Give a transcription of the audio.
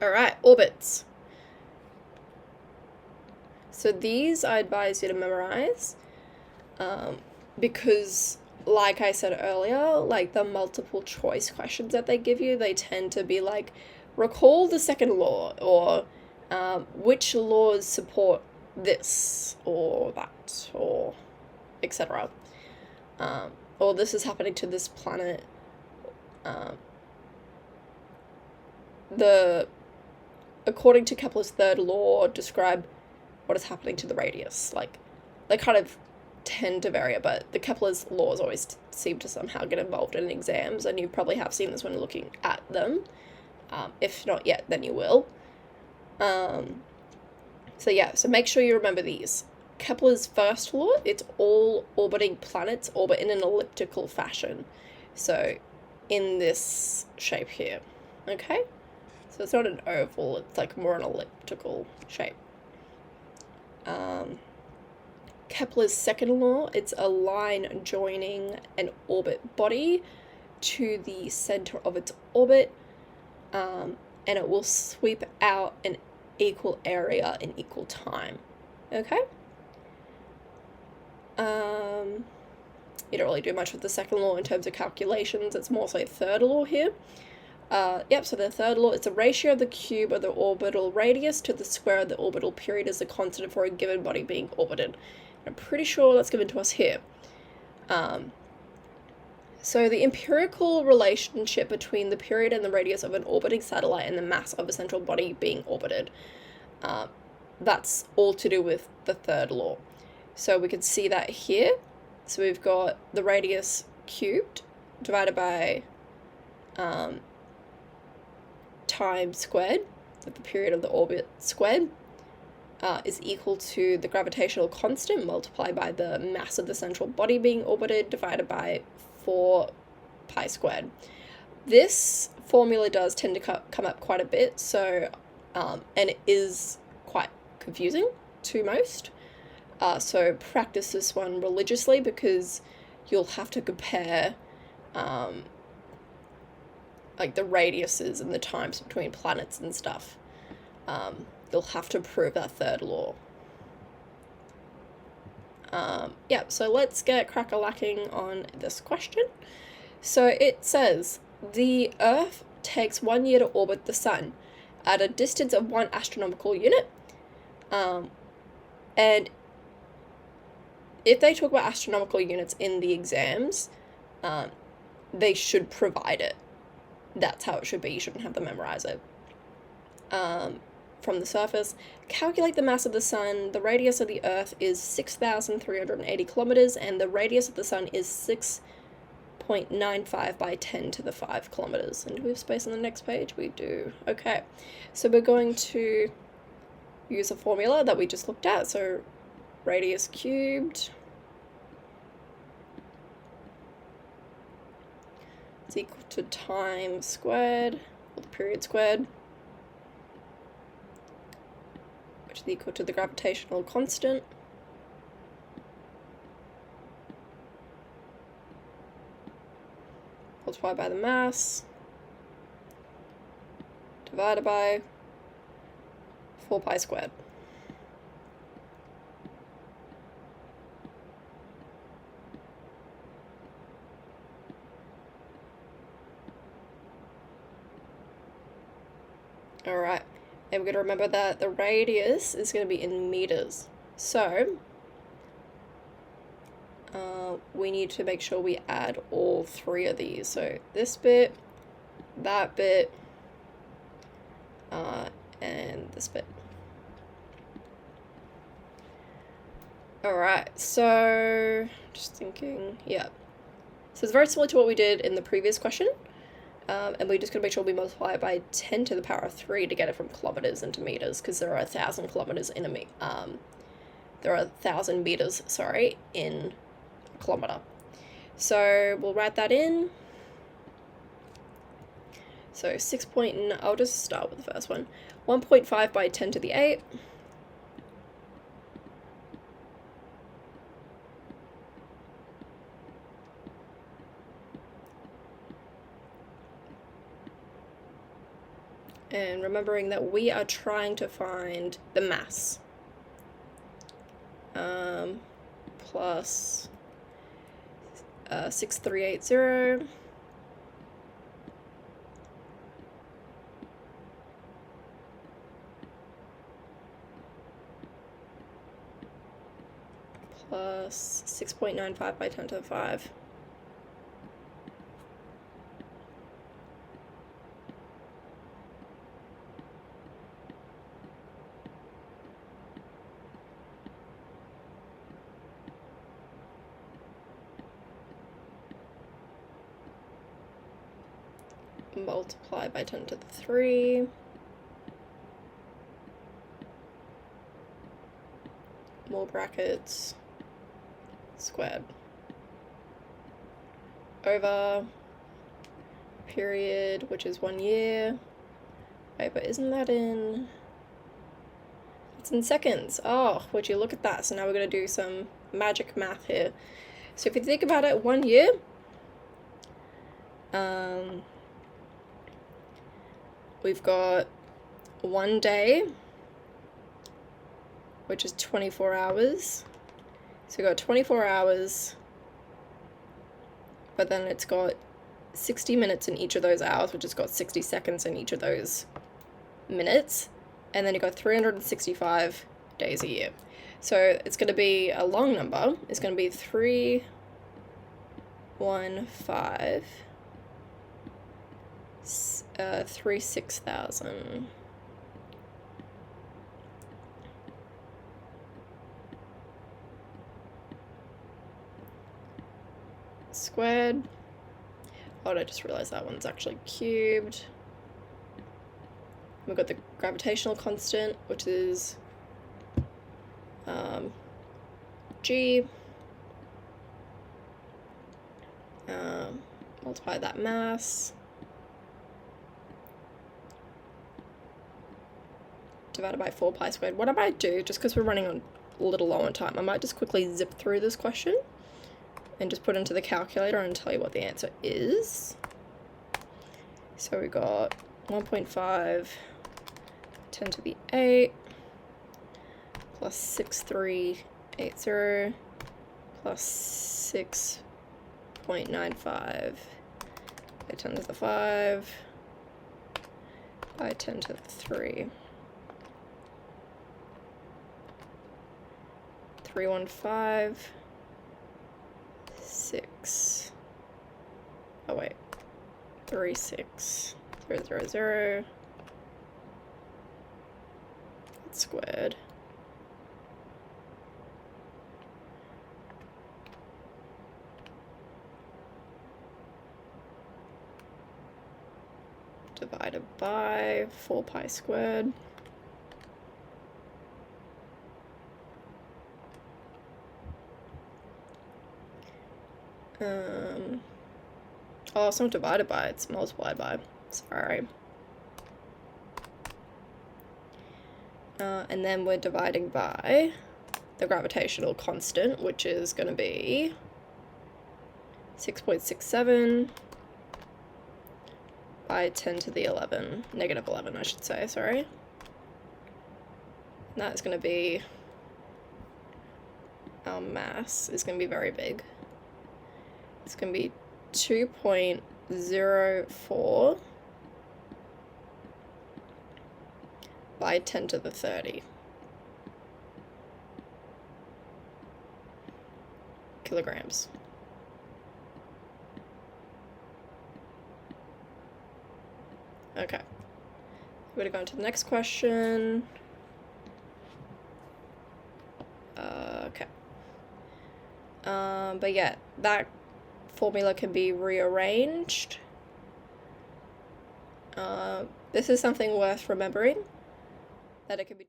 Alright, orbits. So these I advise you to memorize because, like I said earlier, like the multiple choice questions that they give you, they tend to be like, recall the second law, or which laws support this or that, or etc. Or this is happening to this planet. According to Kepler's third law, describe what is happening to the radius. Like, they kind of tend to vary, but the Kepler's laws always seem to somehow get involved in exams, and you probably have seen this when looking at them. If not yet, then you will. So make sure you remember these. Kepler's first law, it's all orbiting planets orbit in an elliptical fashion. So in this shape here, okay? So it's not an oval, it's like more an elliptical shape. Kepler's second law, it's a line joining an orbit body to the center of its orbit, and it will sweep out an equal area in equal time. Okay? You don't really do much with the second law in terms of calculations, it's more so third law here. So the third law is the ratio of the cube of the orbital radius to the square of the orbital period as a constant for a given body being orbited. I'm pretty sure that's given to us here. So the empirical relationship between the period and the radius of an orbiting satellite and the mass of a central body being orbited, that's all to do with the third law. So we can see that here. So we've got the radius cubed divided by time squared, with the period of the orbit squared, is equal to the gravitational constant multiplied by the mass of the central body being orbited divided by 4 pi squared. This formula does tend to come up quite a bit, so and it is quite confusing to most. So practice this one religiously, because you'll have to compare like the radiuses and the times between planets and stuff. You'll have to prove that third law. So let's get crack-a-lacking on this question. So it says, the Earth takes 1 year to orbit the Sun at a distance of 1 astronomical unit. And if they talk about astronomical units in the exams, they should provide it. That's how it should be. You shouldn't have to memorize it. From the surface, calculate the mass of the Sun. The radius of the Earth is 6,380 kilometers, and the radius of the Sun is 6.95 by 10 to the 5 kilometers. And do we have space on the next page? We do. Okay, so we're going to use a formula that we just looked at. So radius cubed is equal to time squared, or the period squared, which is equal to the gravitational constant multiplied by the mass divided by 4 pi squared. Alright, and we're going to remember that the radius is going to be in meters. So, we need to make sure we add all 3 of these. So this bit, that bit, and this bit. Alright, so just thinking, yeah. So it's very similar to what we did in the previous question. And we're just going to make sure we multiply it by 10 to the power of 3 to get it from kilometers into meters, because there are 1,000 kilometers in there are 1,000 meters, sorry, in a kilometer. So we'll write that in. So I'll just start with the first one. 1.5 by 10 to the 8. And remembering that we are trying to find the mass. Plus 6380 plus 6.95 by 10 to the 5. Multiply by 10 to the 3. More brackets. Squared. Over period, which is 1 year. Wait, but isn't that in... It's in seconds. Oh, would you look at that? So now we're going to do some magic math here. So if you think about it, 1 year, we've got 1 day, which is 24 hours. So we've got 24 hours, but then it's got 60 minutes in each of those hours, which has got 60 seconds in each of those minutes. And then you've got 365 days a year. So it's going to be a long number. It's going to be 36,000 squared. Oh, I just realized that one's actually cubed. We've got the gravitational constant, which is G. Multiply that mass. Divided by 4 pi squared. What I might do, just because we're running on a little low on time, I might just quickly zip through this question and just put it into the calculator and tell you what the answer is. So we got 1.5 10 to the 8 plus 6380 plus 6.95 by 10 to the 5 by 10 to the 3. 315 6. Oh wait, 36000 squared. Divided by 4 pi squared. Oh, it's not divided by, it's multiplied by. Sorry. And then we're dividing by the gravitational constant, which is going to be 6.67 by 10 to the 11, negative 11, I should say, sorry. And that's going to be, our mass is going to be very big. It's going to be 2.04 by 10 to the 30 kilograms. Okay, we're going to go into the next question. Okay. But yeah, that formula can be rearranged. This is something worth remembering, that it can be